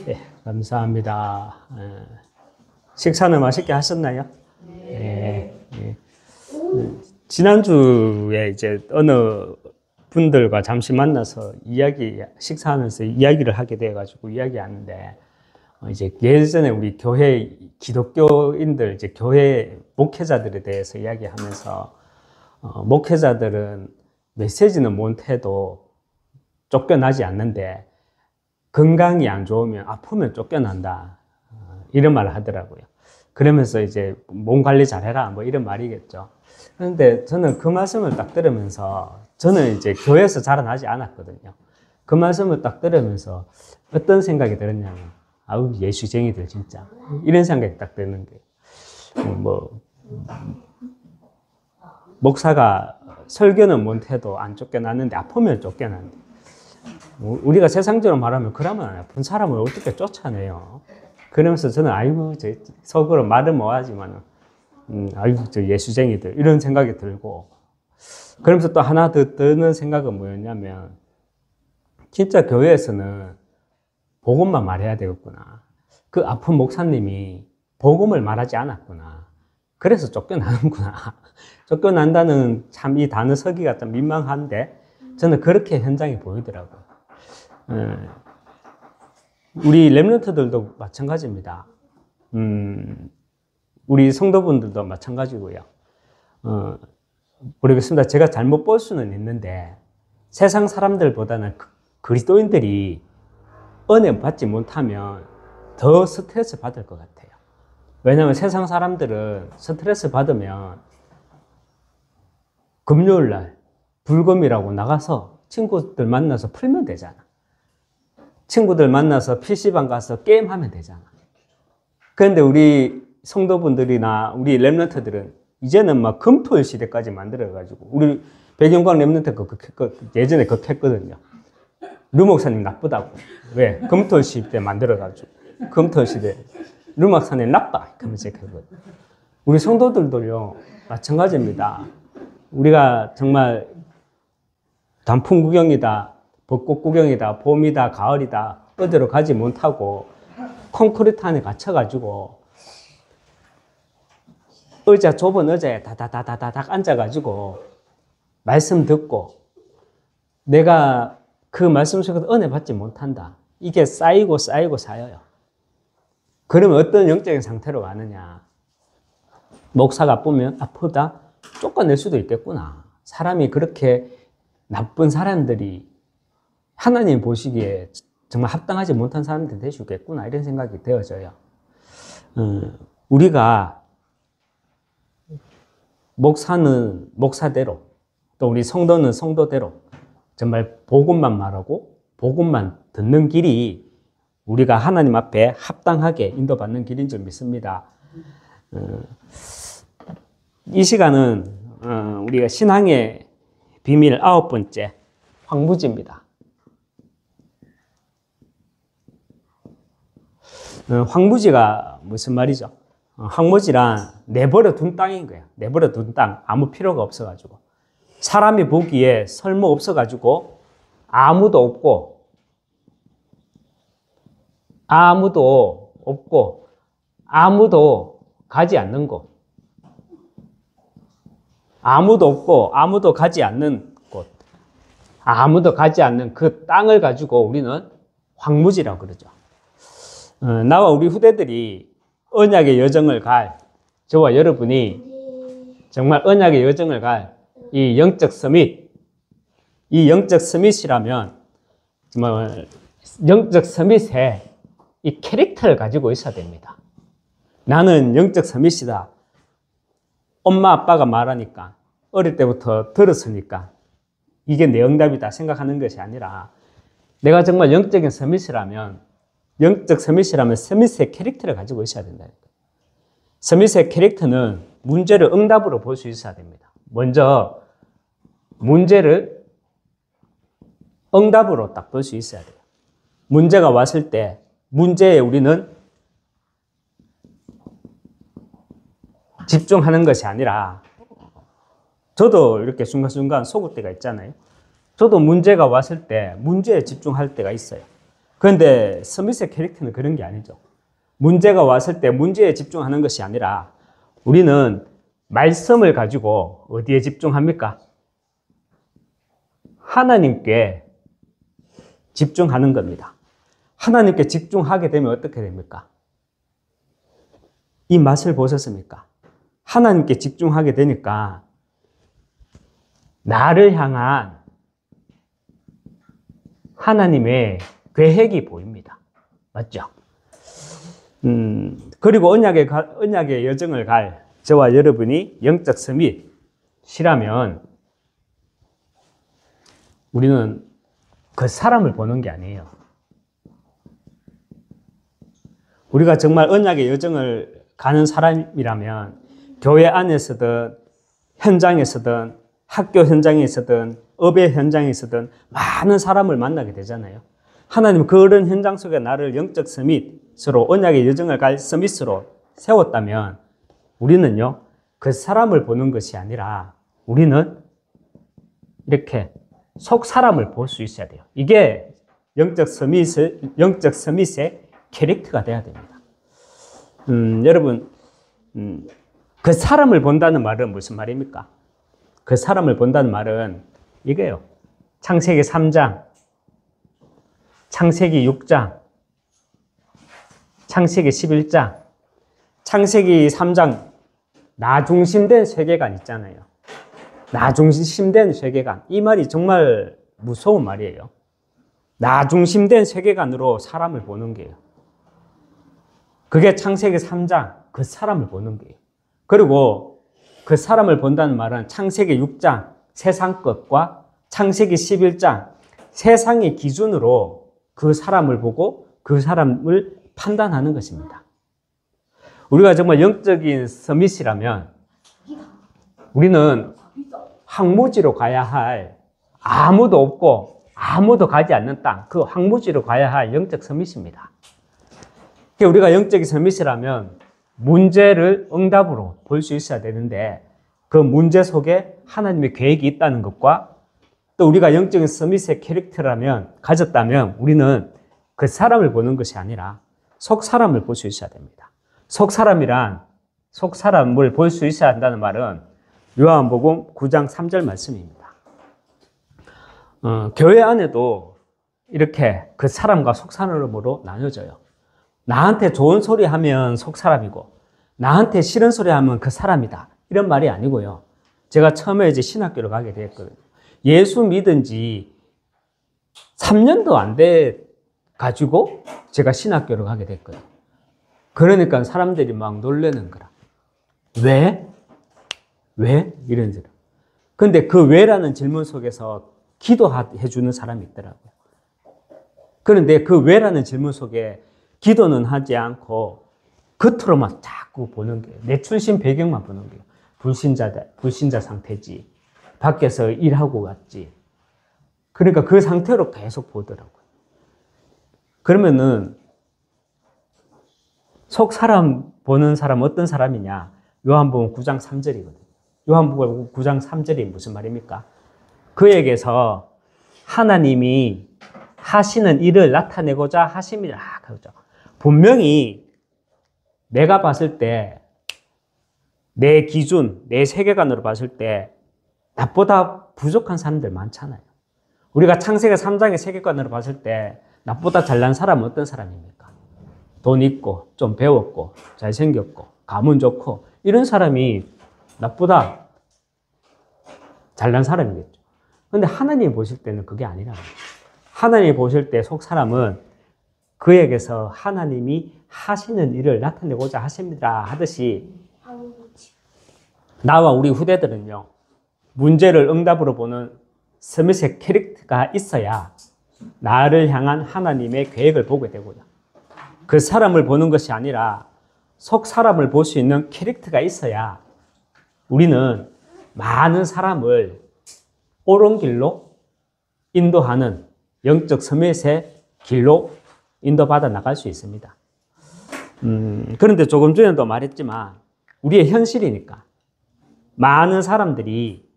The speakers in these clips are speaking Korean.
네, 감사합니다. 식사는 맛있게 하셨나요? 지난주에 이제 어느 분들과 잠시 만나서 식사하면서 이야기를 하게 돼가지고 이야기하는데, 이제 예전에 우리 교회 기독교인들, 이제 교회 목회자들에 대해서 이야기하면서, 목회자들은 메시지는 못해도 쫓겨나지 않는데, 건강이 안 좋으면 아프면 쫓겨난다. 이런 말을 하더라고요. 그러면서 이제 몸 관리 잘해라. 뭐 이런 말이겠죠. 그런데 저는 그 말씀을 딱 들으면서, 저는 이제 교회에서 자라나지 않았거든요. 그 말씀을 딱 들으면서 어떤 생각이 들었냐면, 아우, 예수쟁이들 진짜. 이런 생각이 딱 드는 거예요. 목사가 설교는 못해도 안 쫓겨났는데 아프면 쫓겨난다. 우리가 세상적으로 말하면 그러면 아픈 사람을 어떻게 쫓아내요? 그러면서 저는 아이고, 속으로 말은 못하지만 아이고, 저 예수쟁이들 이런 생각이 들고, 그러면서 또 하나 더 드는 생각은 뭐였냐면, 진짜 교회에서는 복음만 말해야 되겠구나. 그 아픈 목사님이 복음을 말하지 않았구나. 그래서 쫓겨나는구나. 쫓겨난다는 참 이 단어 서기가 좀 민망한데, 저는 그렇게 현장이 보이더라고요. 우리 렘넌트들도 마찬가지입니다. 우리 성도분들도 마찬가지고요. 모르겠습니다. 제가 잘못 볼 수는 있는데, 세상 사람들보다는 그리스도인들이 은혜 받지 못하면 더 스트레스 받을 것 같아요. 왜냐하면 세상 사람들은 스트레스 받으면 금요일 날 불금이라고 나가서 친구들 만나서 풀면 되잖아. 친구들 만나서 PC방 가서 게임하면 되잖아. 그런데 우리 성도분들이나 우리 렘넌트들은 이제는 막 금토일 시대까지 만들어가지고, 우리 배경광 렘넌트 예전에 했거든요. 루 목사님 나쁘다고. 왜? 금토일 시대 만들어가지고. 금토일 시대. 루 목사님 나빠. 그러면서 했거든. 우리 성도들도요, 마찬가지입니다. 우리가 정말 단풍 구경이다, 벚꽃 구경이다, 봄이다, 가을이다, 어디로 가지 못하고 콘크리트 안에 갇혀가지고 좁은 의자에 다다다다닥 앉아가지고 말씀 듣고 내가 그 말씀 속에서 은혜 받지 못한다. 이게 쌓이고 쌓여요. 그러면 어떤 영적인 상태로 가느냐. 목사가 아프다? 쫓아낼 수도 있겠구나. 사람이 그렇게 나쁜 사람들이 하나님 보시기에 정말 합당하지 못한 사람들이 될 수 있겠구나. 이런 생각이 되어져요. 우리가 목사는 목사대로, 또 우리 성도는 성도대로 정말 복음만 말하고 복음만 듣는 길이 우리가 하나님 앞에 합당하게 인도받는 길인 줄 믿습니다. 이 시간은 우리가 신앙의 비밀 9번째, 황무지입니다. 황무지가 무슨 말이죠? 황무지란 내버려 둔 땅인 거예요. 내버려 둔 땅, 아무 필요가 없어가지고. 사람이 보기에 설모 없어가지고 아무도 없고 아무도 가지 않는 곳. 아무도 없고 아무도 가지 않는 곳. 아무도 가지 않는 그 땅을 가지고 우리는 황무지라고 그러죠. 나와 우리 후대들이 언약의 여정을 갈, 저와 여러분이 정말 언약의 여정을 갈 이 영적 서밋, 이 영적 서밋이라면 정말 영적 서밋에 이 캐릭터를 가지고 있어야 됩니다. 나는 영적 서밋이다. 엄마 아빠가 말하니까, 어릴 때부터 들었으니까 이게 내 응답이다 생각하는 것이 아니라, 내가 정말 영적인 서밋이라면 서밋의 캐릭터를 가지고 있어야 된다. 서밋의 캐릭터는 문제를 응답으로 볼 수 있어야 됩니다. 먼저 문제를 응답으로 딱 볼 수 있어야 돼요. 문제가 왔을 때 문제에 우리는 집중하는 것이 아니라, 저도 이렇게 순간순간 속을 때가 있잖아요. 저도 문제가 왔을 때 문제에 집중할 때가 있어요. 그런데 스미스의 캐릭터는 그런 게 아니죠. 문제가 왔을 때 문제에 집중하는 것이 아니라 우리는 말씀을 가지고 어디에 집중합니까? 하나님께 집중하는 겁니다. 하나님께 집중하게 되면 어떻게 됩니까? 이 맛을 보셨습니까? 하나님께 집중하게 되니까 나를 향한 하나님의 계획이 보입니다. 맞죠? 그리고 언약의 여정을 갈 저와 여러분이 영적 서밋이라면 우리는 그 사람을 보는 게 아니에요. 우리가 정말 언약의 여정을 가는 사람이라면 교회 안에서든 현장에서든 학교 현장에서든 업의 현장에서든 많은 사람을 만나게 되잖아요. 하나님 그런 현장 속에 나를 영적 서밋으로 언약의 여정을 갈 서밋으로 세웠다면 우리는요 그 사람을 보는 것이 아니라 우리는 이렇게 속 사람을 볼 수 있어야 돼요. 이게 영적 서밋의 캐릭터가 돼야 됩니다. 여러분 그 사람을 본다는 말은 무슨 말입니까? 그 사람을 본다는 말은 이거예요. 창세기 3장, 창세기 6장, 창세기 11장, 창세기 3장 나 중심된 세계관 있잖아요. 나 중심된 세계관. 이 말이 정말 무서운 말이에요. 나 중심된 세계관으로 사람을 보는 게요. 그게 창세기 3장 그 사람을 보는 게요. 그리고 그 사람을 본다는 말은 창세기 6장 세상 것과 창세기 11장 세상의 기준으로 그 사람을 보고 그 사람을 판단하는 것입니다. 우리가 정말 영적인 서밋이라면 우리는 황무지로 가야 할 아무도 없고 아무도 가지 않는 땅, 그 황무지로 가야 할 영적 서밋입니다. 우리가 영적인 서밋이라면 문제를 응답으로 볼 수 있어야 되는데 그 문제 속에 하나님의 계획이 있다는 것과 또 우리가 영적인 서밋의 캐릭터라면 가졌다면 우리는 그 사람을 보는 것이 아니라 속 사람을 볼 수 있어야 됩니다. 속 사람이란 속 사람을 볼 수 있어야 한다는 말은 요한복음 9장 3절 말씀입니다. 교회 안에도 이렇게 그 사람과 속 사람으로 나눠져요. 나한테 좋은 소리 하면 속 사람이고 나한테 싫은 소리 하면 그 사람이다. 이런 말이 아니고요. 제가 처음에 이제 신학교를 가게 됐거든요. 예수 믿은 지 3년도 안 돼 가지고 제가 신학교를 가게 됐거든요. 그러니까 사람들이 막 놀라는 거라. 왜? 왜? 이런 소리. 근데 그 왜라는 질문 속에서 기도해 주는 사람이 있더라고요. 그런데 그 왜라는 질문 속에 기도는 하지 않고 겉으로만 자꾸 보는 거예요. 내 출신 배경만 보는 거예요. 불신자 상태지. 밖에서 일하고 갔지. 그러니까 그 상태로 계속 보더라고요. 그러면은 속 사람 보는 사람 어떤 사람이냐? 요한복음 9장 3절이거든요. 요한복음 9장 3절이 무슨 말입니까? 그에게서 하나님이 하시는 일을 나타내고자 하심이라. 그러죠. 분명히 내가 봤을 때 내 기준, 내 세계관으로 봤을 때 나보다 부족한 사람들 많잖아요. 우리가 창세기 3장의 세계관으로 봤을 때 나보다 잘난 사람은 어떤 사람입니까? 돈 있고 좀 배웠고 잘생겼고 가문 좋고 이런 사람이 나보다 잘난 사람이겠죠. 그런데 하나님이 보실 때는 그게 아니라고. 하나님이 보실 때 속 사람은 그에게서 하나님이 하시는 일을 나타내고자 하십니다 하듯이 나와 우리 후대들은요. 문제를 응답으로 보는 스밋의 캐릭터가 있어야 나를 향한 하나님의 계획을 보게 되고요. 그 사람을 보는 것이 아니라 속 사람을 볼 수 있는 캐릭터가 있어야 우리는 많은 사람을 옳은 길로 인도하는 영적 서밋의 길로 인도받아 나갈 수 있습니다. 그런데 조금 전에도 말했지만 우리의 현실이니까 많은 사람들이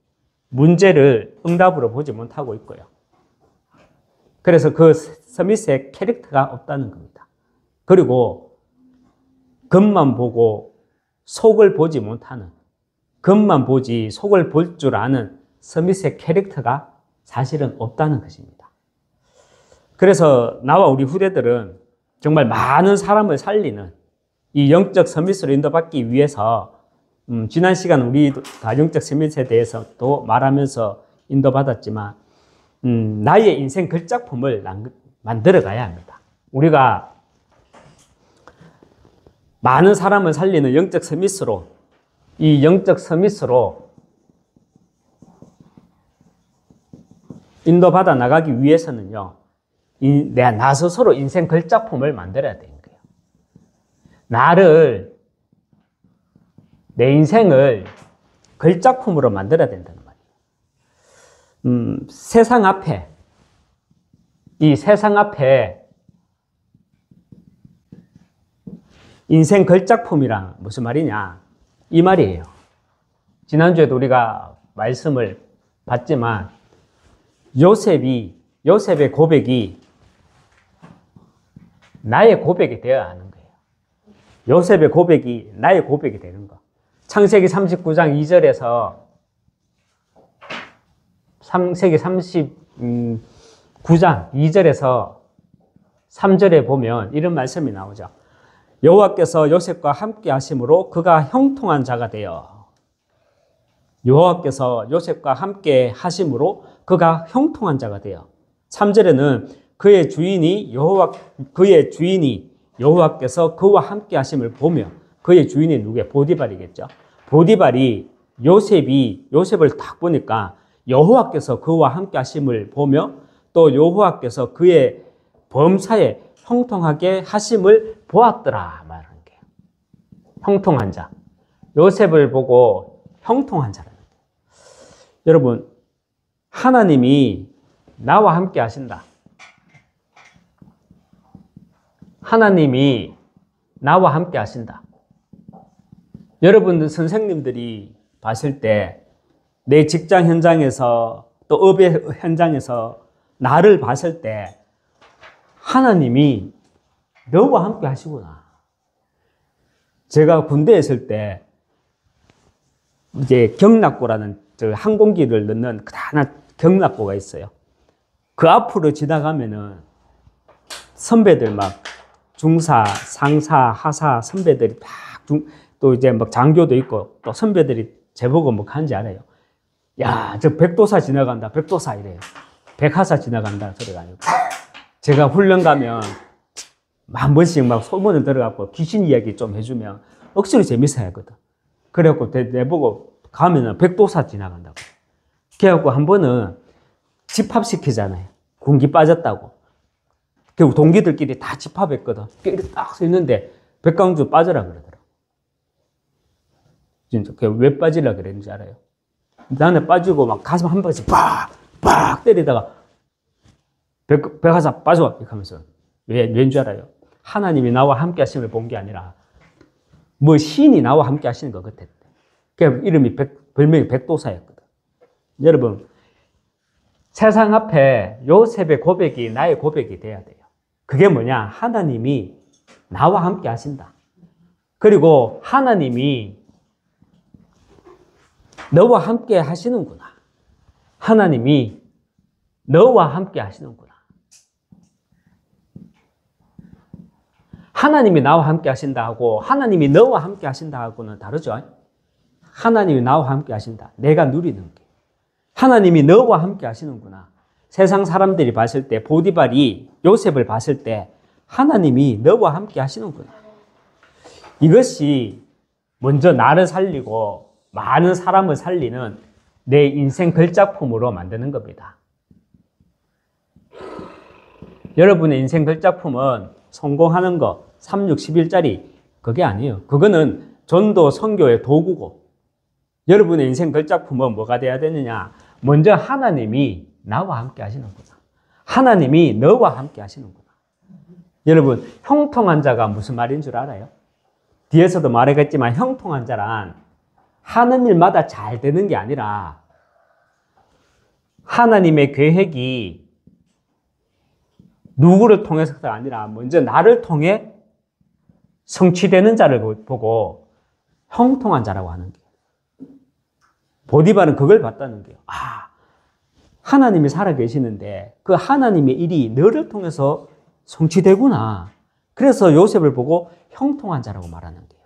문제를 응답으로 보지 못하고 있고요. 그래서 그 스미스의 캐릭터가 없다는 겁니다. 그리고 겉만 보고 속을 보지 못하는, 겉만 보지 속을 볼 줄 아는 스미스의 캐릭터가 사실은 없다는 것입니다. 그래서 나와 우리 후대들은 정말 많은 사람을 살리는 이 영적 스미스로 인도받기 위해서 지난 시간 우리 다 영적 스미스에 대해서 또 말하면서 인도받았지만 나의 인생 걸작품을 만들어 가야 합니다. 우리가 많은 사람을 살리는 영적 스미스로, 이 영적 스미스로 인도받아 나가기 위해서는요, 나 스스로 인생 걸작품을 만들어야 되는 거예요. 내 인생을 걸작품으로 만들어야 된다는 말이에요. 세상 앞에 인생 걸작품이란 무슨 말이냐? 이 말이에요. 지난주에도 우리가 말씀을 봤지만 요셉의 고백이 나의 고백이 되어야 하는 거예요. 요셉의 고백이 나의 고백이 되는 거. 창세기 39장 2절에서 창세기 39장 2절에서 3절에 보면 이런 말씀이 나오죠. 여호와께서 요셉과 함께 하심으로 그가 형통한 자가 되어, 여호와께서 요셉과 함께 하심으로 그가 형통한 자가 되어. 3절에는 그의 주인이 여호와께서 그와 함께 하심을 보며, 그의 주인이 누구예요? 보디발이겠죠. 보디발이 요셉을 딱 보니까 여호와께서 그와 함께 하심을 보며 또 여호와께서 그의 범사에 형통하게 하심을 보았더라 말하는 거예요. 형통한 자. 요셉을 보고 형통한 자라는 거예요. 여러분, 하나님이 나와 함께 하신다. 하나님이 나와 함께 하신다. 여러분 선생님들이 봤을 때 내 직장 현장에서 또 업의 현장에서 나를 봤을 때 하나님이 너와 함께 하시구나. 제가 군대에 있을 때 이제 경락고라는 항공기를 넣는 하나 경락고가 있어요. 그 앞으로 지나가면은 선배들 막 중사, 상사, 하사 선배들이 또 이제 막 장교도 있고 또 선배들이 제보고 뭐 하는지 알아요. 야, 저 백도사 지나간다. 백도사 이래요. 백하사 지나간다. 소리가 아니고. 제가 훈련 가면 한 번씩 막 소문을 들어갖고 귀신 이야기 좀 해주면 억수로 재밌어 하거든. 그래갖고 내보고 가면은 백도사 지나간다고. 그래갖고 한 번은 집합시키잖아요. 군기 빠졌다고. 결국 동기들끼리 다 집합했거든. 이렇게 딱 서 있는데 백강주 빠져라 그러더라고. 진짜 왜 빠지라 그랬는지 알아요? 나는 빠지고 막 가슴 한 번씩 빡 때리다가 백하사 빠져 이렇게 하면서 왠 줄 알아요? 하나님이 나와 함께 하심을 본 게 아니라 뭐 신이 나와 함께 하시는 것 같았대. 그 이름이 별명이 백도사였거든. 여러분, 세상 앞에 요셉의 고백이 나의 고백이 돼야 돼요. 그게 뭐냐? 하나님이 나와 함께 하신다. 그리고 하나님이 너와 함께 하시는구나. 하나님이 너와 함께 하시는구나. 하나님이 나와 함께 하신다 하고 하나님이 너와 함께 하신다 하고는 다르죠. 하나님이 나와 함께 하신다. 내가 누리는 게. 하나님이 너와 함께 하시는구나. 세상 사람들이 봤을 때, 보디발이 요셉을 봤을 때 하나님이 너와 함께 하시는구나. 이것이 먼저 나를 살리고 많은 사람을 살리는 내 인생 걸작품으로 만드는 겁니다. 여러분의 인생 걸작품은 성공하는 거 3, 6, 10일짜리 그게 아니에요. 그거는 전도 선교의 도구고, 여러분의 인생 걸작품은 뭐가 돼야 되느냐? 먼저 하나님이 나와 함께 하시는구나. 하나님이 너와 함께 하시는구나. 여러분, 형통한 자가 무슨 말인 줄 알아요? 뒤에서도 말했겠지만 형통한 자란 하는 일마다 잘 되는 게 아니라 하나님의 계획이 누구를 통해서가 아니라 먼저 나를 통해 성취되는 자를 보고 형통한 자라고 하는 거예요. 보디발은 그걸 봤다는 거예요. 하나님이 살아계시는데 그 하나님의 일이 너를 통해서 성취되구나. 그래서 요셉을 보고 형통한 자라고 말하는 거예요.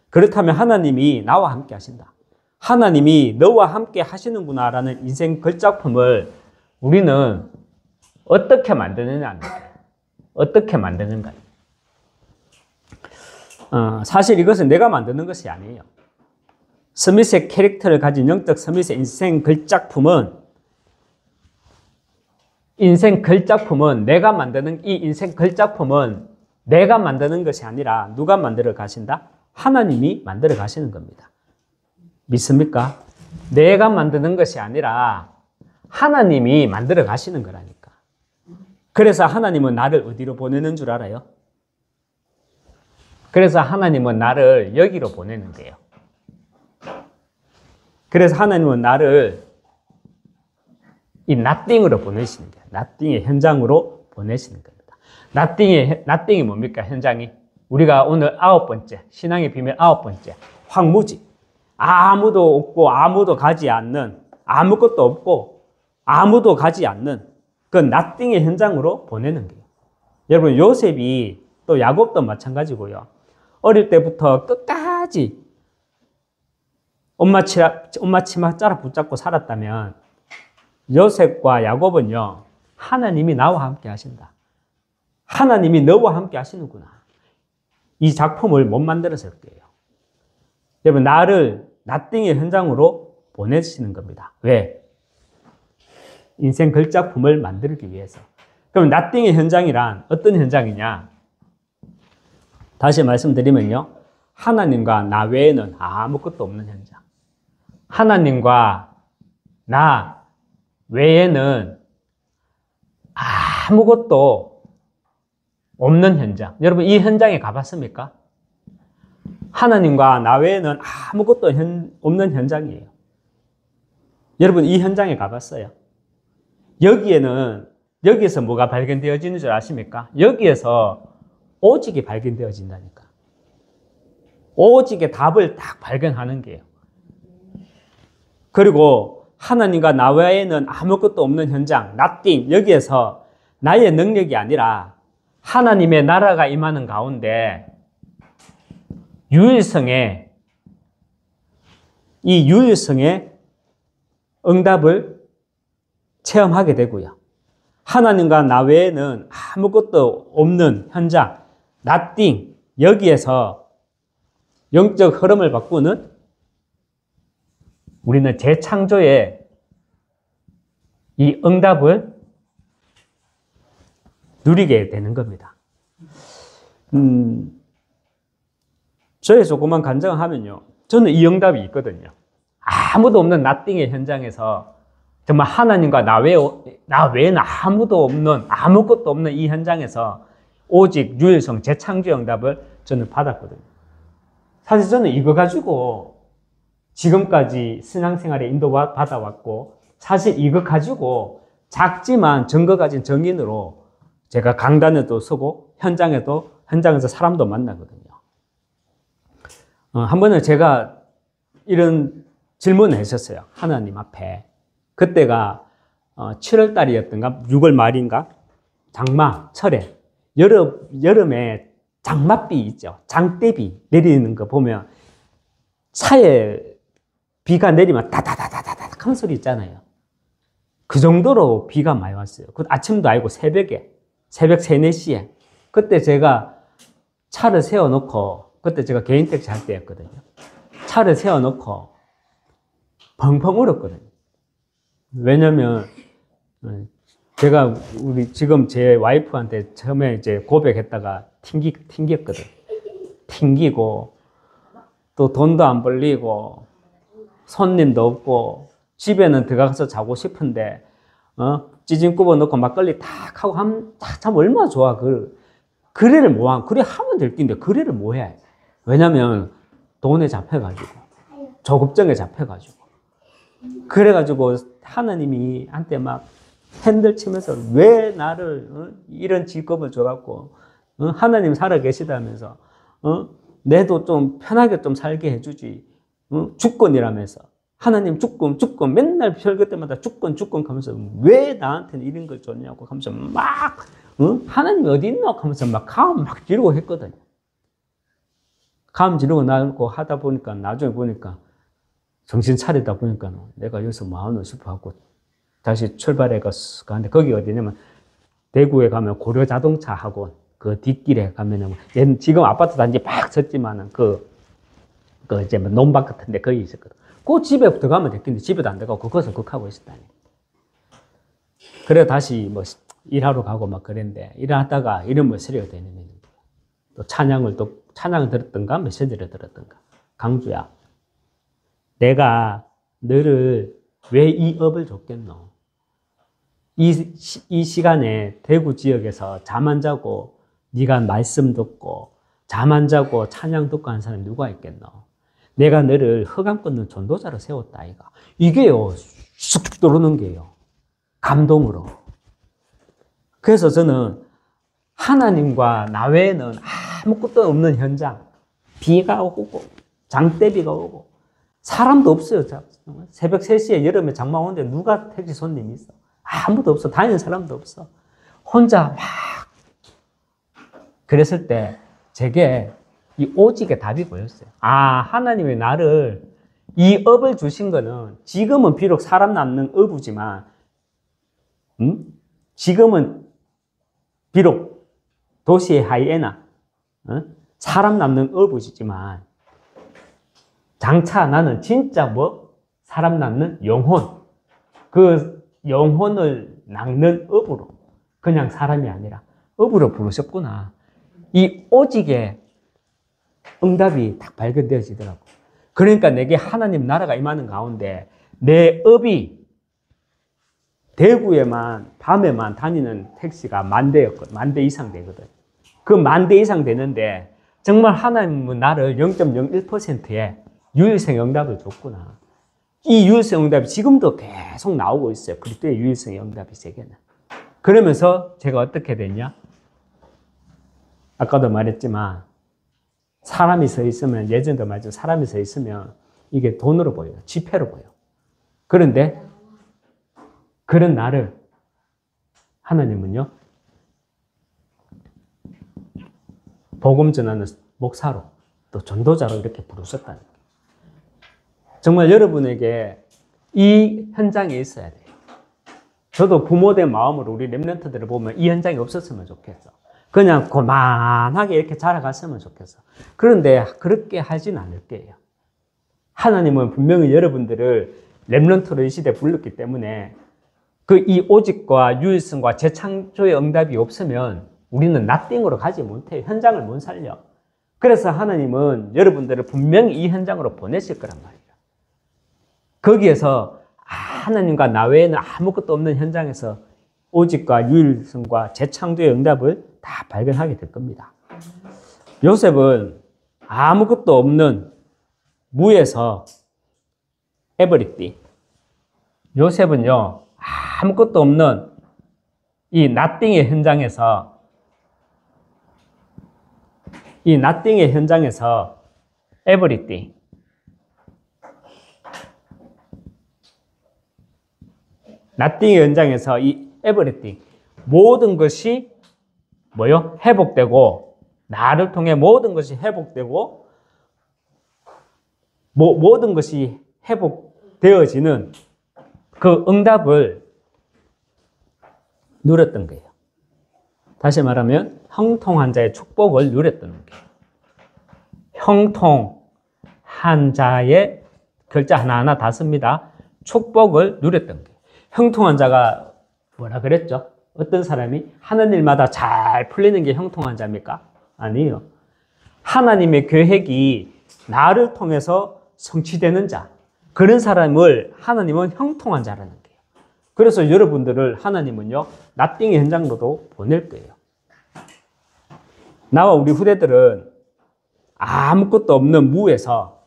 그렇다면 하나님이 나와 함께 하신다. 하나님이 너와 함께 하시는구나라는 인생 걸작품을 우리는 어떻게 만드느냐. 어떻게 만드는가. 사실 이것은 내가 만드는 것이 아니에요. 스미스의 캐릭터를 가진 영적 스미스의 인생 걸작품은 내가 만드는 이 인생 걸작품은 내가 만드는 것이 아니라 누가 만들어 가신다? 하나님이 만들어 가시는 겁니다. 믿습니까? 내가 만드는 것이 아니라 하나님이 만들어 가시는 거라니까. 그래서 하나님은 나를 어디로 보내는 줄 알아요? 그래서 하나님은 나를 여기로 보내는 거예요. 그래서 하나님은 나를 이 nothing으로 보내시는 거예요. nothing의 현장으로 보내시는 겁니다. nothing이 뭡니까? 현장이. 우리가 오늘 9번째, 신앙의 비밀 9번째, 황무지. 아무도 없고 아무도 가지 않는, 아무것도 없고 아무도 가지 않는 그 nothing의 현장으로 보내는 거예요. 여러분, 요셉이 또 야곱도 마찬가지고요. 어릴 때부터 끝까지 엄마 치마 짜라 붙잡고 살았다면 요셉과 야곱은요, 하나님이 나와 함께 하신다. 하나님이 너와 함께 하시는구나. 이 작품을 못 만들었을 거예요. 여러분, 나를 nothing의 현장으로 보내시는 겁니다. 왜? 인생 걸작품을 만들기 위해서. 그럼 nothing의 현장이란 어떤 현장이냐? 다시 말씀드리면요, 하나님과 나 외에는 아무것도 없는 현장. 하나님과 나 외에는 아무것도 없는 현장. 여러분, 이 현장에 가봤습니까? 하나님과 나 외에는 아무것도 없는 현장이에요. 여러분, 이 현장에 가봤어요? 여기에서 뭐가 발견되어지는 줄 아십니까? 여기에서 오직이 발견되어진다니까. 오직의 답을 딱 발견하는 게요. 그리고 하나님과 나 외에는 아무것도 없는 현장, nothing, 여기에서 나의 능력이 아니라 하나님의 나라가 임하는 가운데 이 유일성의 응답을 체험하게 되고요. 하나님과 나 외에는 아무것도 없는 현장, nothing, 여기에서 영적 흐름을 바꾸는 우리는 재창조의 이 응답을 누리게 되는 겁니다. 저의 조그만 간증을 하면요, 저는 이 응답이 있거든요. 아무도 없는 nothing의 현장에서 정말 하나님과 나 외에는 아무것도 없는 이 현장에서 오직 유일성 재창조 응답을 저는 받았거든요. 사실 저는 이거 가지고 지금까지 신앙생활에 인도받아왔고, 사실 이거 가지고 작지만 증거 가진 증인으로 제가 강단에도 서고 현장에서 사람도 만나거든요. 한 번은 제가 이런 질문을 했었어요. 하나님 앞에. 그때가 7월 달이었던가 6월 말인가 장마, 철에 여름에 장맛비 있죠. 장대비 내리는 거 보면 차에 비가 내리면 다다다다다닥 하는 소리 있잖아요. 그 정도로 비가 많이 왔어요. 그 아침도 아니고 새벽에, 새벽 3, 4시에. 그때 제가 차를 세워놓고, 그때 제가 개인 택시 할 때였거든요. 차를 세워놓고 펑펑 울었거든요. 왜냐면 제가 지금 제 와이프한테 처음에 이제 고백했다가 튕겼거든. 튕기고 또 돈도 안 벌리고 손님도 없고 집에는 들어가서 자고 싶은데 찌짐 굽어 놓고 막걸리 탁 하고 하면 참 얼마나 좋아. 그래를 뭐하면 그래 하면 될 텐데 그래를 뭐해. 왜냐면 돈에 잡혀가지고 조급증에 잡혀가지고 그래가지고 하나님이 한테 막 핸들 치면서 왜 나를 이런 직업을 줘갖고 하나님 살아 계시다면서 내도 좀 편하게 좀 살게 해주지. 주권이라면서 하나님 주권 맨날 별것 때마다 주권 하면서 왜 나한테는 이런 걸 줬냐고 하면서 막 하나님이 어디 있노 하면서 막 가음 막 지르고 했거든요. 가음 지르고 나고 하다 보니까 나중에 보니까 정신 차리다 보니까 내가 여기서 뭐 하나 싶어갖고 다시 출발해 갔는데 거기 어디냐면 대구에 가면 고려 자동차 학원 그 뒷길에 가면은 얘는 지금 아파트 단지 막 섰지만은 그 이제 뭐 논밭 같은데 거기 있었거든. 그 집에 들어가면 됐겠는데 집에도 안 들어가고 그것을 극하고 있었다니. 그래 다시 뭐 일하러 가고 막 그랬는데 일하다가 이런 메시지가 되는 거예요. 또 찬양을 들었던가 메시지를 들었던가. 강주야, 내가 너를 왜 이 업을 줬겠노? 이 시간에 대구 지역에서 잠 안 자고 네가 말씀 듣고 잠 안 자고 찬양 듣고 하는 사람이 누가 있겠노? 내가 너를 흑암 끊는 전도자로 세웠다 아이가. 이게요 쑥 들어오는 게요. 감동으로. 그래서 저는 하나님과 나 외에는 아무것도 없는 현장, 비가 오고 장대비가 오고 사람도 없어요. 새벽 3시에 여름에 장마 오는데 누가 택시 손님이 있어? 아무도 없어. 다니는 사람도 없어. 혼자 막 그랬을 때 제게 이 오직의 답이 보였어요. 하나님이 나를 이 업을 주신 거는 지금은 비록 사람 낳는 어부지만 지금은 비록 도시의 하이에나 사람 낳는 어부지만 장차 나는 진짜 사람 낳는 영혼, 그 영혼을 낳는 업으로 그냥 사람이 아니라 업으로 부르셨구나. 이 오직의 응답이 딱 발견되어지더라고. 그러니까 내게 하나님 나라가 임하는 가운데 내 업이 대구에만 밤에만 다니는 택시가 10,000대였거든. 10,000대 이상 되거든. 그 10,000대 이상 되는데 정말 하나님은 나를 0.01%의 유일성 응답을 줬구나. 이 유일성 응답이 지금도 계속 나오고 있어요. 그리스도의 유일성 응답이 세계는. 그러면서 제가 어떻게 됐냐? 아까도 말했지만 사람이 서 있으면, 예전도 말했지만 사람이 서 있으면 이게 돈으로 보여요. 지폐로 보여. 그런데 그런 나를 하나님은요, 복음 전하는 목사로 또 전도자로 이렇게 부르셨다는 거예요. 정말 여러분에게 이 현장에 있어야 돼요. 저도 부모된 마음으로 우리 렘넌트들을 보면 이 현장이 없었으면 좋겠어. 그냥 고만하게 이렇게 자라갔으면 좋겠어. 그런데 그렇게 하진 않을 거예요. 하나님은 분명히 여러분들을 렘넌트로 이 시대에 불렀기 때문에 그 이 오직과 유일성과 재창조의 응답이 없으면 우리는 nothing으로 가지 못해요. 현장을 못 살려. 그래서 하나님은 여러분들을 분명히 이 현장으로 보내실 거란 말이에요. 거기에서 하나님과 나 외에는 아무것도 없는 현장에서 오직과 유일성과 재창조의 응답을 다 발견하게 될 겁니다. 요셉은 아무것도 없는 무에서 에브리띵. 요셉은요, 아무것도 없는 이 nothing의 현장에서 에브리띵. nothing의 현장에서 이 에브리띵. 모든 것이 뭐요? 회복되고, 나를 통해 모든 것이 회복되고, 모든 것이 회복되어지는 그 응답을 누렸던 거예요. 다시 말하면 형통한 자의 축복을 누렸던 거예요. 형통한 자의 글자 하나하나 다 씁니다. 축복을 누렸던 거예요. 형통한 자가 뭐라 그랬죠? 어떤 사람이 하는 일마다 잘 풀리는 게 형통한 자입니까? 아니에요. 하나님의 계획이 나를 통해서 성취되는 자, 그런 사람을 하나님은 형통한 자라는 거예요. 그래서 여러분들을 하나님은요, nothing의 현장으로도 보낼 거예요. 나와 우리 후대들은 아무것도 없는 무에서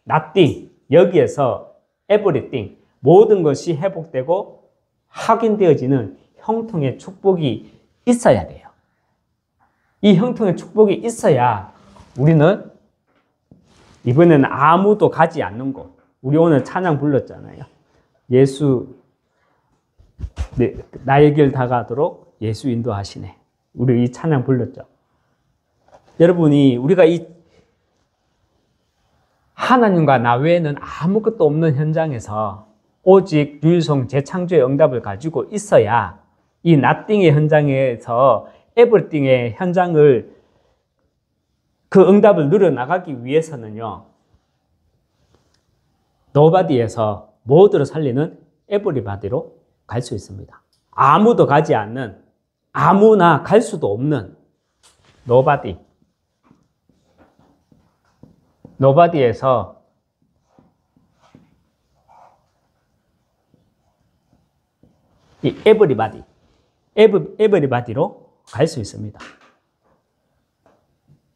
nothing, 여기에서 everything, 모든 것이 회복되고 확인되어지는 형통의 축복이 있어야 돼요. 이 형통의 축복이 있어야 우리는 이번에는 아무도 가지 않는 곳. 우리 오늘 찬양 불렀잖아요. 예수, 나의 길 다가도록 예수 인도하시네. 우리 이 찬양 불렀죠. 여러분이 우리가 이 하나님과 나 외에는 아무것도 없는 현장에서 오직 유일성 재창조의 응답을 가지고 있어야 이 nothing의 현장에서 everything의 현장을 그 응답을 누려나가기 위해서는요. nobody에서 모두를 살리는 everybody로 갈 수 있습니다. 아무도 가지 않는, 아무나 갈 수도 없는 nobody. nobody에서 이 everybody, everybody로 갈 수 있습니다.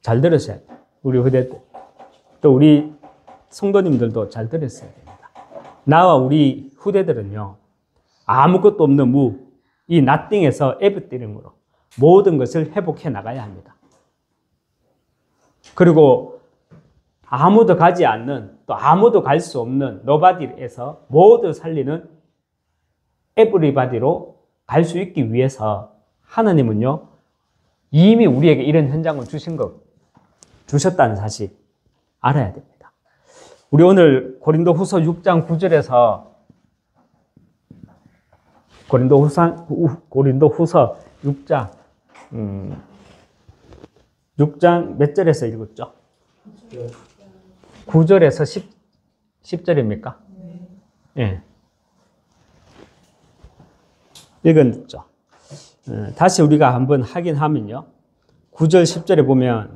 잘 들으셔야 돼요. 우리 후대 때. 또 우리 성도님들도 잘 들었어야 됩니다. 나와 우리 후대들은요, 아무것도 없는 무, 이 nothing에서 everything으로 모든 것을 회복해 나가야 합니다. 그리고 아무도 가지 않는, 또 아무도 갈 수 없는 nobody에서 모두 살리는 everybody로 갈 수 있기 위해서 하나님은요, 이미 우리에게 이런 현장을 주셨다는 사실 알아야 됩니다. 우리 오늘 고린도후서 6장 9절에서 고린도후서 6장 몇 절에서 읽었죠? 9절에서 10절입니까? 네. 읽었죠. 다시 우리가 한번 확인하면요. 9절,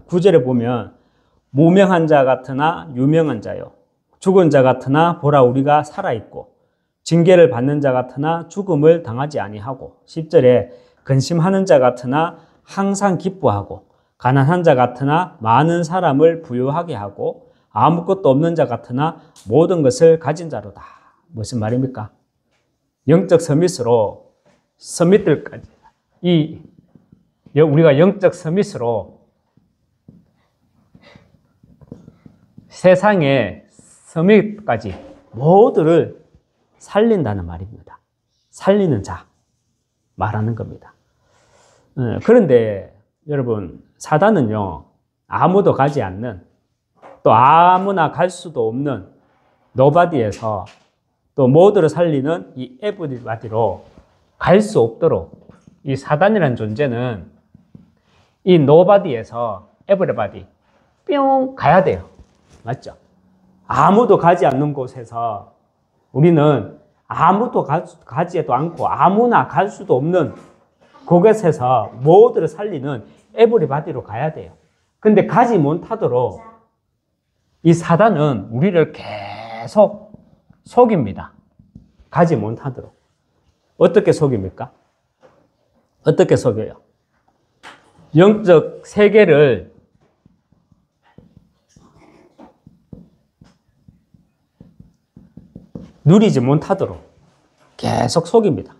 9절에 보면 무명한 자 같으나 유명한 자요. 죽은 자 같으나 보라 우리가 살아있고 징계를 받는 자 같으나 죽음을 당하지 아니하고 10절에 근심하는 자 같으나 항상 기뻐하고 가난한 자 같으나 많은 사람을 부유하게 하고 아무것도 없는 자 같으나 모든 것을 가진 자로다. 무슨 말입니까? 영적 서밋으로 서밋들까지 우리가 영적 서밋으로 세상의 서밋까지 모두를 살린다는 말입니다. 살리는 자 말하는 겁니다. 그런데 여러분 사단은요 아무도 가지 않는 또 아무나 갈 수도 없는 노바디에서 또 모두를 살리는 이 에브리바디로 갈 수 없도록 이 사단이라는 존재는 이 노바디에서 에브리바디 뿅 가야 돼요. 맞죠? 아무도 가지 않는 곳에서 우리는 아무도 가지도 않고 아무나 갈 수도 없는 그곳에서 모두를 살리는 에브리바디로 가야 돼요. 근데 가지 못하도록 이 사단은 우리를 계속 속입니다. 가지 못하도록. 어떻게 속입니까? 어떻게 속여요? 영적 세계를 누리지 못하도록 계속 속입니다.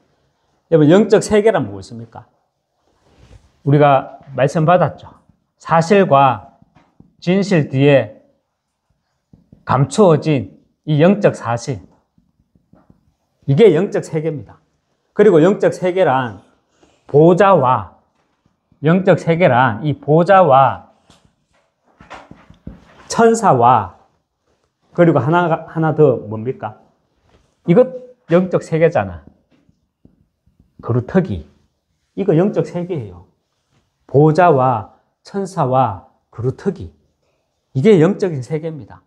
여러분, 영적 세계란 무엇입니까? 우리가 말씀 받았죠. 사실과 진실 뒤에 감추어진 이 영적 사실. 이게 영적 세계입니다. 그리고 영적 세계란 보좌와 영적 세계란 이 보좌와 천사와 그리고 하나 더 뭡니까? 이것 영적 세계잖아. 그루터기. 이거 영적 세계예요. 보좌와 천사와 그루터기. 이게 영적인 세계입니다.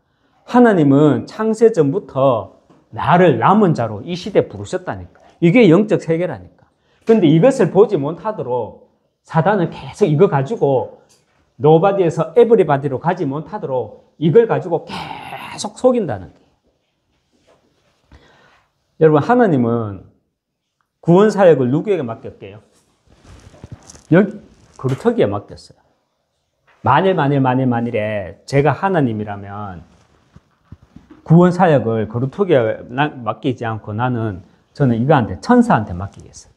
하나님은 창세 전부터 나를 남은 자로 이 시대에 부르셨다니까. 이게 영적 세계라니까. 근데 이것을 보지 못하도록 사단은 계속 이거 가지고 노바디에서 에브리바디로 가지 못하도록 이걸 가지고 계속 속인다는 거예요. 여러분, 하나님은 구원 사역을 누구에게 맡겼게요? 여기 그루터기에 맡겼어요. 만일에 제가 하나님이라면 구원 사역을 그루터기에 맡기지 않고 나는 저는 이거한테 천사한테 맡기겠어요.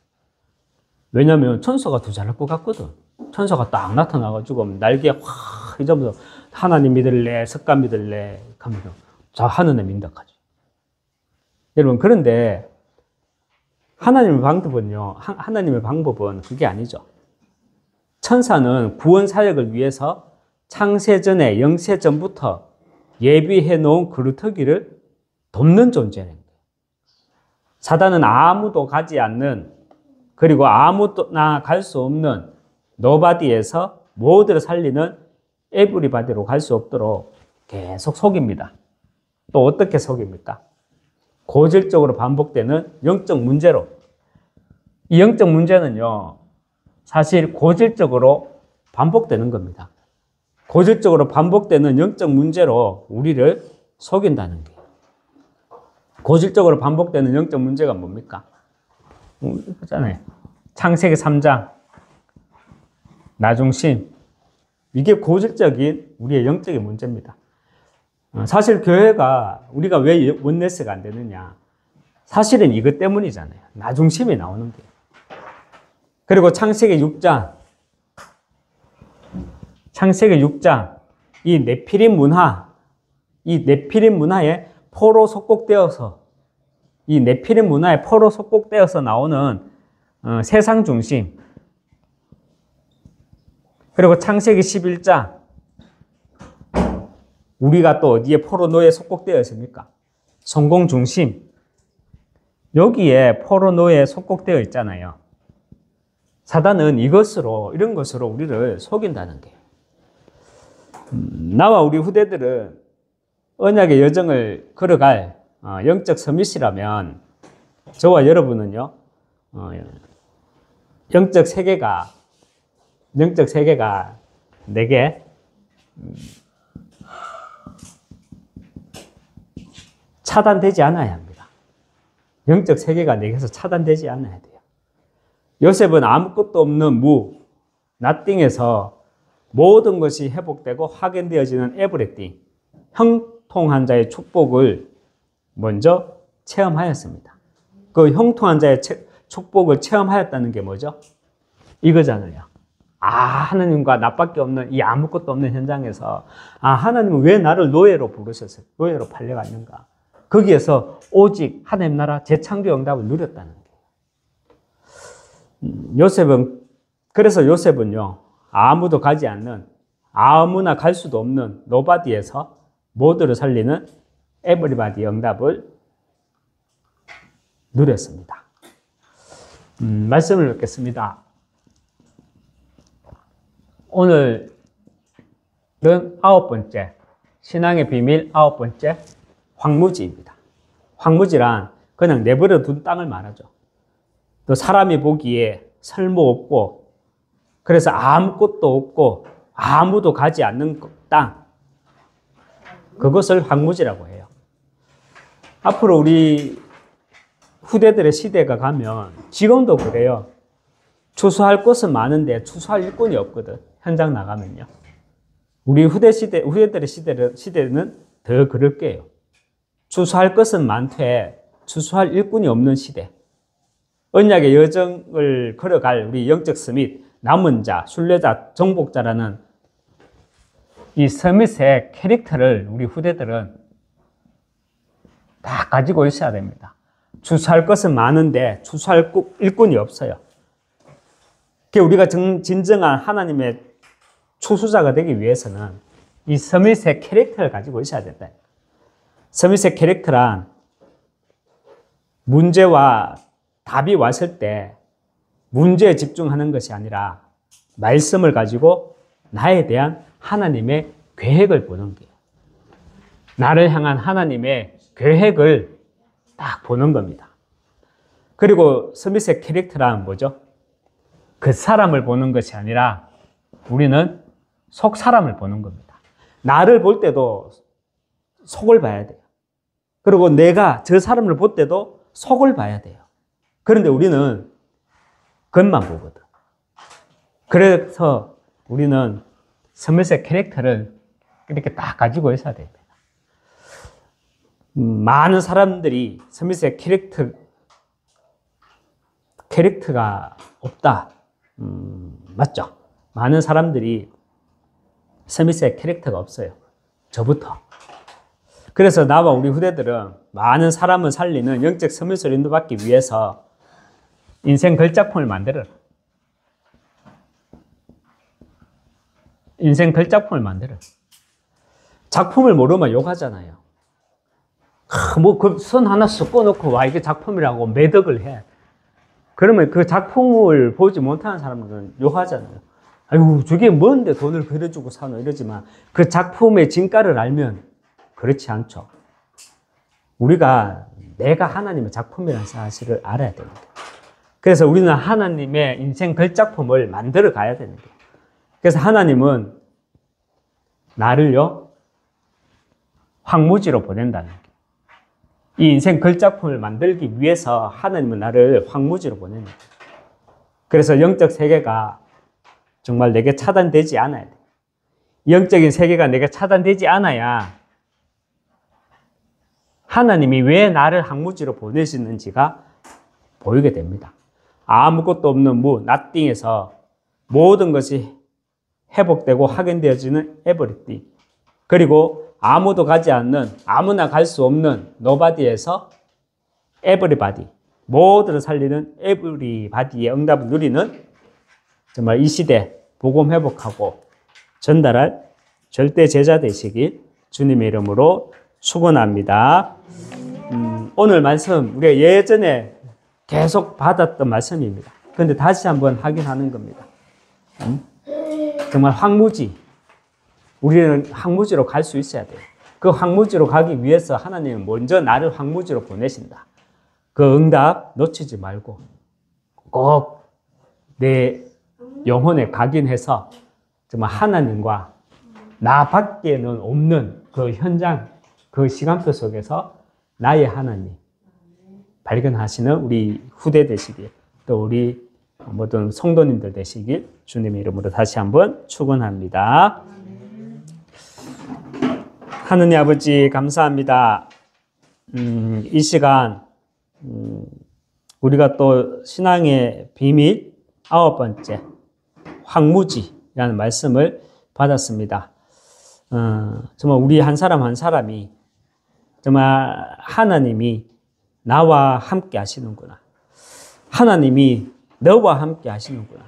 왜냐면 천사가 더 잘할 것 같거든. 천사가 딱 나타나가지고 날개 확 이제부터 하나님 믿을래, 석가 믿을래 하면서 자 하나님 믿는다까지. 여러분 그런데 하나님의 방법은요. 하나님의 방법은 그게 아니죠. 천사는 구원 사역을 위해서 창세전에 영세전부터 예비해 놓은 그루터기를 돕는 존재는 거예요. 사단은 아무도 가지 않는 그리고 아무나 갈 수 없는 노바디에서 모두를 살리는 에브리바디로 갈 수 없도록 계속 속입니다. 또 어떻게 속입니까? 고질적으로 반복되는 영적 문제로. 이 영적 문제는요, 사실 고질적으로 반복되는 겁니다. 고질적으로 반복되는 영적 문제로 우리를 속인다는 게. 고질적으로 반복되는 영적 문제가 뭡니까? 이거잖아요. 창세기 3장. 나중심. 이게 고질적인 우리의 영적인 문제입니다. 사실 교회가 우리가 왜 원네스가 안 되느냐. 사실은 이것 때문이잖아요. 나중심이 나오는 거예요. 그리고 창세기 6장. 창세기 6장. 이 네피림 문화. 이 네피림 문화에 포로 속국되어서 이 네피림 문화에 포로 속국되어서 나오는 세상 중심. 그리고 창세기 11장. 우리가 또 어디에 포로 노예에 속국되어 있습니까? 성공 중심. 여기에 포로 노예에 속국되어 있잖아요. 사단은 이런 것으로 우리를 속인다는 거예요. 나와 우리 후대들은 언약의 여정을 걸어갈 영적 서밋이라면 저와 여러분은요, 영적 세계가 내게 차단되지 않아야 합니다. 영적 세계가 내게서 차단되지 않아야 돼요. 요셉은 아무것도 없는 무, nothing에서 모든 것이 회복되고 확인되어지는 everything, 형통한 자의 축복을 먼저 체험하였습니다. 그 형통한 자의 축복을 체험하였다는 게 뭐죠? 이거잖아요. 하나님과 나밖에 없는 이 아무것도 없는 현장에서 하나님은 왜 나를 노예로 부르셨어요? 노예로 팔려갔는가? 거기에서 오직 하나님 나라 재창조 응답을 누렸다는 거예요. 그래서 요셉은요, 아무도 가지 않는, 아무나 갈 수도 없는 노바디에서 모두를 살리는 에브리바디 응답을 누렸습니다. 말씀을 읽겠습니다. 오늘은 9번째, 신앙의 비밀 9번째, 황무지입니다. 황무지란 그냥 내버려 둔 땅을 말하죠. 또 사람이 보기에 쓸모없고, 그래서 아무것도 없고, 아무도 가지 않는 땅. 그것을 황무지라고 해요. 앞으로 우리 후대들의 시대가 가면, 지금도 그래요. 추수할 곳은 많은데 추수할 일꾼이 없거든. 현장 나가면요. 우리 후대들의 시대는 더 그럴 게요. 추수할 것은 많되 추수할 일꾼이 없는 시대. 언약의 여정을 걸어갈 우리 영적 서밋, 남은 자, 순례자, 정복자라는 이 서밋의 캐릭터를 우리 후대들은 다 가지고 있어야 됩니다. 추수할 것은 많은데 추수할 일꾼이 없어요. 우리가 진정한 하나님의 추수자가 되기 위해서는 이 서밋의 캐릭터를 가지고 있어야 된다. 서밋의 캐릭터란 문제와 답이 왔을 때 문제에 집중하는 것이 아니라 말씀을 가지고 나에 대한 하나님의 계획을 보는 거예요. 나를 향한 하나님의 계획을 딱 보는 겁니다. 그리고 서밋의 캐릭터란 뭐죠? 그 사람을 보는 것이 아니라 우리는 속 사람을 보는 겁니다. 나를 볼 때도 속을 봐야 돼요. 그리고 내가 저 사람을 볼 때도 속을 봐야 돼요. 그런데 우리는 겉만 보거든. 그래서 우리는 서밋의 캐릭터를 이렇게 딱 가지고 있어야 됩니다. 많은 사람들이 서밋의 캐릭터 캐릭터가 없다. 맞죠? 많은 사람들이 스미스의 캐릭터가 없어요. 저부터. 그래서 나와 우리 후대들은 많은 사람을 살리는 영적 스미스를 인도받기 위해서 인생 걸작품을 만들어라. 인생 걸작품을 만들어라. 작품을 모르면 욕하잖아요. 뭐 그 선 하나 섞어놓고 와 이게 작품이라고 매덕을 해. 그러면 그 작품을 보지 못하는 사람들은 욕하잖아요. 아이고 저게 뭔데 돈을 그래 주고 사노 이러지만 그 작품의 진가를 알면 그렇지 않죠. 우리가 내가 하나님의 작품이라는 사실을 알아야 됩니다. 그래서 우리는 하나님의 인생 걸작품을 만들어 가야 되는 거예요. 그래서 하나님은 나를요 황무지로 보낸다는 거예요. 이 인생 걸작품을 만들기 위해서 하나님은 나를 황무지로 보내는 거예요. 그래서 영적 세계가 정말 내게 차단되지 않아야 돼. 영적인 세계가 내게 차단되지 않아야 하나님이 왜 나를 황무지로 보내시는지가 보이게 됩니다. 아무것도 없는 무, nothing에서 모든 것이 회복되고 확인되어지는 에브리띵. 그리고 아무도 가지 않는, 아무나 갈 수 없는 nobody에서 everybody. 모두를 살리는 everybody의 응답을 누리는 정말 이 시대 복음 회복하고 전달할 절대 제자 되시길 주님의 이름으로 축원합니다. 오늘 말씀 우리가 예전에 계속 받았던 말씀입니다. 그런데 다시 한번 확인하는 겁니다. 정말 황무지. 우리는 황무지로 갈 수 있어야 돼요. 그 황무지로 가기 위해서 하나님은 먼저 나를 황무지로 보내신다. 그 응답 놓치지 말고 꼭 내 영혼에 각인해서 정말 하나님과 나 밖에는 없는 그 현장, 그 시간표 속에서 나의 하나님 발견하시는 우리 후대 되시길, 또 우리 모든 성도님들 되시길 주님의 이름으로 다시 한번 축원합니다. 하느님 아버지 감사합니다. 이 시간 우리가 또 신앙의 비밀 9번째 황무지라는 말씀을 받았습니다. 정말 우리 한 사람 한 사람이 정말 하나님이 나와 함께 하시는구나. 하나님이 너와 함께 하시는구나.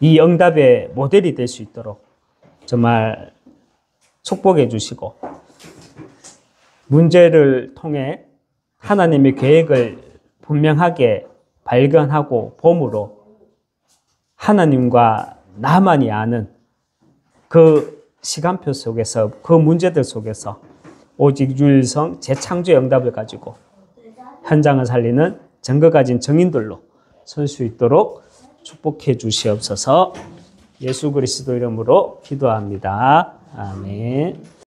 이 응답의 모델이 될 수 있도록 정말 축복해 주시고 문제를 통해 하나님의 계획을 분명하게 발견하고 봄으로 하나님과 나만이 아는 그 시간표 속에서 그 문제들 속에서 오직 유일성 재창조의 응답을 가지고 현장을 살리는 증거 가진 증인들로 설 수 있도록 축복해 주시옵소서. 예수 그리스도 이름으로 기도합니다. 아멘.